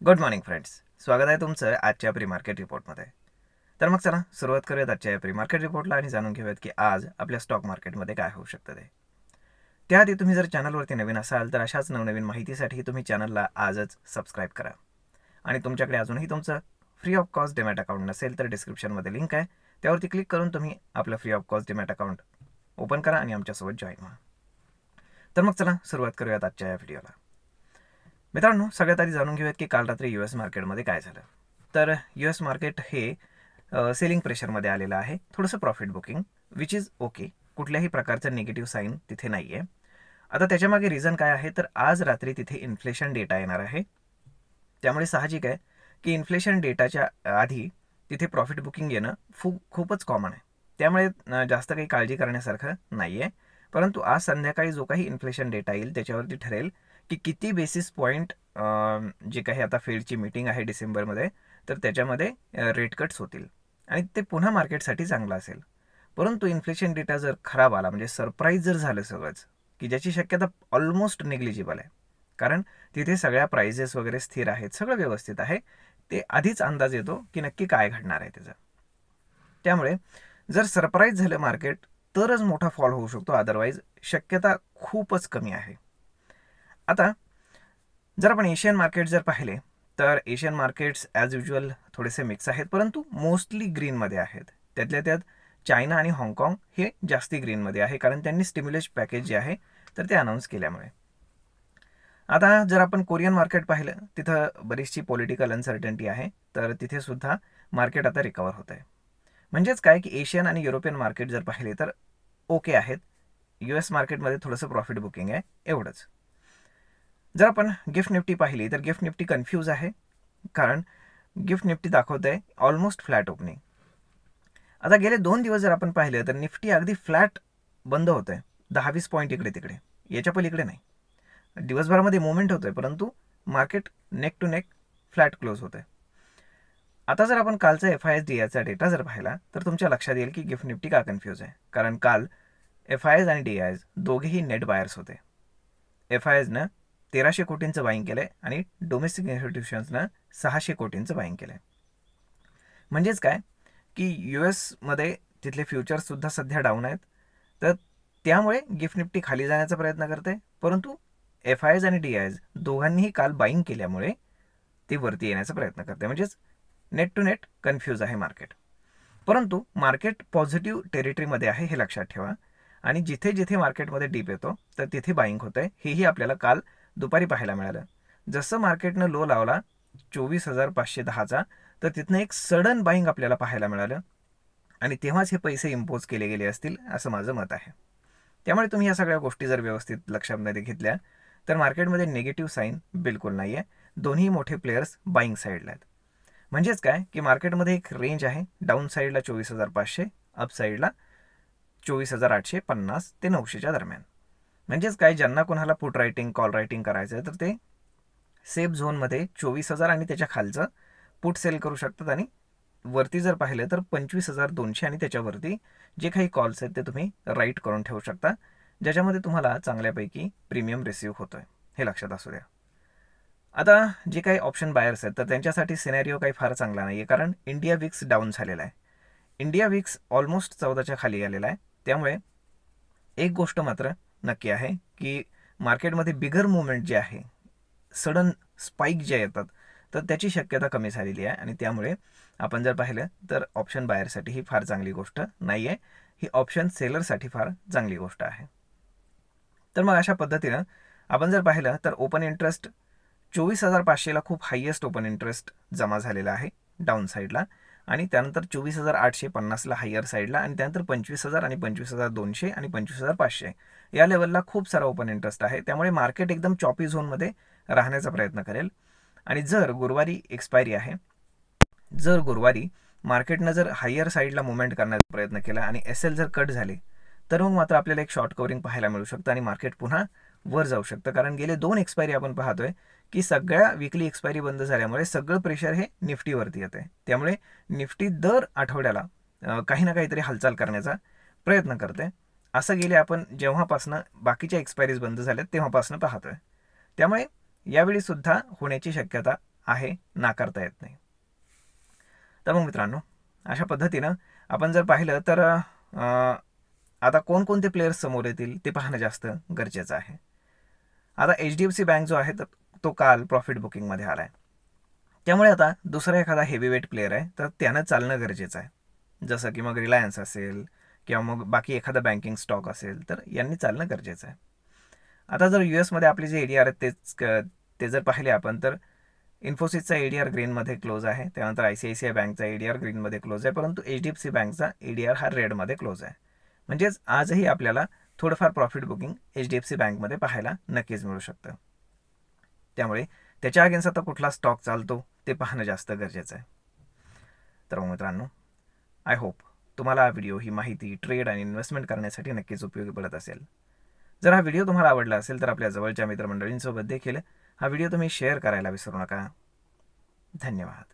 Good morning friends, स्वागत आहे तुमचं आजच्या प्री मार्केट रिपोर्टमध्ये. तर मग चला सुरुवात करूयात आजच्या प्री मार्केट रिपोर्टला आणि जाणून घेऊयात की आज आपल्या स्टॉक मार्केटमध्ये काय होऊ शकतं ते. त्याआधी तुम्ही जर चॅनलवरती नवीन असाल तर अशाच नवनवीन माहितीसाठी तुम्ही चॅनलला आजच सबस्क्राईब करा. आणि तुमच्याकडे अजूनही तुमचं free of cost demat account नसेल तर डिस्क्रिप्शनमध्ये लिंक आहे, त्यावरती क्लिक करून तुम्ही आपलं free of cost demat account open करा आणि आमच्यासोबत जॉईन व्हा. तर मग चला सुरुवात करूयात आजच्या या व्हिडिओला. मित्रांनो, सगळ्यात आधी जाणून घेऊयात की काल रात्री US मार्केटमध्ये काय झालं. तर US मार्केट हे सेलिंग प्रेशरमध्ये आलेलं आहे. थोडंसं profit booking which is okay, कुठल्याही प्रकारचं निगेटिव्ह साईन तिथे नाही आहे. आता त्याच्यामागे रिझन काय आहे, तर आज रात्री तिथे इन्फ्लेशन डेटा येणार आहे. त्यामुळे साहजिक आहे की इन्फ्लेशन डेटाच्या आधी तिथे प्रॉफिट बुकिंग येणं खूपच कॉमन आहे. त्यामुळे जास्त काही काळजी करण्यासारखं नाही आहे. परंतु आज संध्याकाळी जो काही इन्फ्लेशन डेटा येईल त्याच्यावरती ठरेल की किती बेसिस पॉईंट जे काही आता फेडची मीटिंग आहे डिसेंबरमध्ये, तर त्याच्यामध्ये रेट कट्स होतील आणि ते पुन्हा मार्केटसाठी चांगलं असेल. परंतु इन्फ्लेशन डेटा जर खराब आला, म्हणजे सरप्राईज जर झालं सगळंच, की ज्याची शक्यता ऑलमोस्ट निग्लिजिबल आहे, कारण तिथे सगळ्या प्राइजेस वगैरे स्थिर आहेत, सगळं व्यवस्थित आहे, ते आधीच अंदाज येतो की नक्की काय घडणार आहे त्याचं. त्यामुळे जर सरप्राईज झालं मार्केट तरच मोठा फॉल होऊ शकतो, अदरवाईज शक्यता खूपच कमी आहे. आता जर आपण एशियन मार्केट जर पाहिले तर एशियन मार्केट्स ॲज युजल थोडेसे मिक्स आहेत, परंतु मोस्टली ग्रीनमध्ये आहेत. त्यातल्या त्यात चायना आणि हाँगकाँग हे जास्ती ग्रीनमध्ये आहे, कारण त्यांनी स्टिम्युलस पॅकेज जे आहे तर ते अनाऊन्स केल्यामुळे. आता जर आपण कोरियन मार्केट पाहिलं, तिथं बरीचशी पॉलिटिकल अनसर्टन्टी आहे, तर तिथे सुद्धा मार्केट आता रिकवर होत आहे. म्हणजेच काय की एशियन आणि युरोपियन मार्केट जर पाहिले तर ओके आहेत. US मार्केटमध्ये थोडंसं प्रॉफिट बुकिंग आहे, एवढंच. जर आपण गिफ्ट निफ्टी पाहिली तर गिफ्ट निफ्टी कन्फ्यूज आहे, कारण गिफ्ट निफ्टी दाखवत आहे ऑलमोस्ट फ्लॅट ओपनिंग. आता गेले 2 दिवस जर आपण पाहिले तर निफ्टी अगदी फ्लॅट बंद होत आहे, 10-20 पॉईंट इकडे तिकडे, याच्या पलीकडे नाही. दिवसभरामध्ये मुवमेंट होतोय, परंतु market neck to neck flat close होत आहे. आता जर आपण कालचा FIS-DIचा डेटा जर पाहिला तर तुमच्या लक्षात येईल की गिफ्ट निफ्टी का कन्फ्यूज आहे, कारण काल FIS आणि DIs दोघेही नेट बायर्स होते. FISनं 1300 कोटींचं बाईंग केलंय आणि डोमेस्टिक इन्स्टिट्यूशन्सनं 600 कोटींचं बाईंग केलंय. म्हणजेच काय की US तिथले फ्युचर्ससुद्धा सध्या डाऊन आहेत, तर त्यामुळे गिफ्ट निफ्टी खाली जाण्याचा प्रयत्न करते, परंतु FIS आणि DIs दोघांनीही काल बाईंग केल्यामुळे ती वरती येण्याचा प्रयत्न करते. म्हणजेच नेट टू नेट कन्फ्यूज आहे मार्केट. परंतु मार्केट पॉझिटिव्ह टेरिटरीमध्ये आहे, हे लक्षात ठेवा. आणि जिथे जिथे मार्केटमध्ये डीप येतो तर तिथे बाईंग होत आहे, हेही आपल्याला काल दुपारी पाहायला मिळालं. जसं मार्केटनं लो लावला 24,510चा, तर तिथनं एक सडन बाईंग आपल्याला पाहायला मिळालं आणि तेव्हाच हे पैसे इम्पोज केले गेले असतील असं माझं मत आहे. त्यामुळे तुम्ही या सगळ्या गोष्टी जर व्यवस्थित लक्षामध्ये घेतल्या तर मार्केटमध्ये निगेटिव्ह साईन बिलकुल नाही आहे. दोन्ही मोठे प्लेयर्स बाईंग साईडला आहेत. म्हणजेच काय की मार्केटमध्ये एक रेंज आहे, डाऊन साईडला 24,500, अप साईडला 24,850 ते 900च्या दरम्यान. म्हणजेच काय, ज्यांना कोणाला पुट रायटिंग कॉल रायटिंग करायचं आहे तर ते सेफ झोनमध्ये 24,000 आणि त्याच्या खालचं पुट सेल करू शकतात, आणि वरती जर पाहिलं तर 25,200 आणि त्याच्यावरती जे काही कॉल्स आहेत ते तुम्ही राईट करून ठेवू शकता, ज्याच्यामध्ये तुम्हाला चांगल्यापैकी प्रीमियम रिसीव्ह होतोय, हे लक्षात असू द्या. आता जे काही ऑप्शन बायर्स आहेत तर त्यांच्यासाठी सिनॅरिओ काही फार चांगला नाही आहे, कारण इंडिया विक्स डाऊन झालेला आहे. इंडिया विक्स ऑलमोस्ट 14च्या खाली आलेला आहे. त्यामुळे एक गोष्ट मात्र नक्की आहे की मार्केटमध्ये बिगर मुवमेंट जे आहे, सडन स्पाईक जे येतात, तर त्याची शक्यता कमी झालेली आहे. आणि त्यामुळे आपण जर पाहिलं तर ऑप्शन बायरसाठी ही फार चांगली गोष्ट नाही आहे, ही ऑप्शन सेलरसाठी फार चांगली गोष्ट आहे. तर मग अशा पद्धतीनं आपण जर पाहिलं तर ओपन इंटरेस्ट 24,500ला खूप हायेस्ट ओपन इंटरेस्ट जमा झालेला आहे डाऊन साईडला, आणि त्यानंतर 24,850ला हायर साईडला, आणि त्यानंतर 25,000 आणि 25,200 आणि 25,500 या लेवलला खूप सारा ओपन इंटरेस्ट आहे. त्यामुळे मार्केट एकदम चॉपी झोनमध्ये राहण्याचा प्रयत्न करेल. आणि जर गुरुवारी एक्सपायरी आहे, जर गुरुवारी मार्केटनं जर हायर साईडला मुवमेंट करण्याचा प्रयत्न केला आणि SL जर कट झाले तर मग मात्र आपल्याला एक शॉर्ट कवरिंग पाहायला मिळू शकतं आणि मार्केट पुन्हा वर जाऊ शकतं. कारण गेले 2 एक्सपायरी आपण पाहतोय की सगळ्या विकली एक्सपायरी बंद झाल्यामुळे सगळं प्रेशर हे निफ्टीवरती येतं आहे. त्यामुळे निफ्टी दर आठवड्याला काही ना काहीतरी हालचाल करण्याचा प्रयत्न करते. असं गेले आपण जेव्हापासनं बाकीच्या एक्सपायरीज बंद झाल्यात तेव्हापासनं पाहतोय. त्यामुळे यावेळी सुद्धा होण्याची शक्यता आहे, नाकारता येत नाही. तर मग मित्रांनो, अशा पद्धतीनं आपण जर पाहिलं तर आता कोणकोणते प्लेयर्स समोर येतील ते पाहणं जास्त गरजेचं आहे. आता HDFC बँक जो आहे तर तो काल प्रॉफिट बुकिंगमध्ये आला आहे. त्यामुळे आता दुसरा एखादा हेवीवेट प्लेयर आहे तर त्यानं चालणं गरजेचं आहे. जसं की मग रिलायन्स असेल किंवा मग बाकी एखादा बँकिंग स्टॉक असेल तर यांनी चालणं गरजेचं आहे. आता जर US मध्ये आपले जे ADR आहेत ते जर पाहिले आपण तर इन्फोसिसचा ADR ग्रीनमध्ये क्लोज आहे, त्यानंतर ICICI बँकचा ADR ग्रीनमध्ये क्लोज आहे, परंतु HDFC बँकचा ADR हा रेडमध्ये क्लोज आहे. म्हणजेच आजही आपल्याला थोडंफार प्रॉफिट बुकिंग HDFC बँकमध्ये पाहायला नक्कीच मिळू शकतं. त्यामुळे त्याच्या अगेन्स्ट आता कुठला स्टॉक चालतो ते पाहणं जास्त गरजेचं आहे. तर मग मित्रांनो, आय होप तुम्हाला हा व्हिडिओ, ही माहिती ट्रेड आणि इन्व्हेस्टमेंट करण्यासाठी नक्कीच उपयोगी पडत असेल. जर हा व्हिडिओ तुम्हाला आवडला असेल तर आपल्या जवळच्या मित्रमंडळींसोबत देखील हा व्हिडिओ तुम्ही शेअर करायला विसरू नका. धन्यवाद.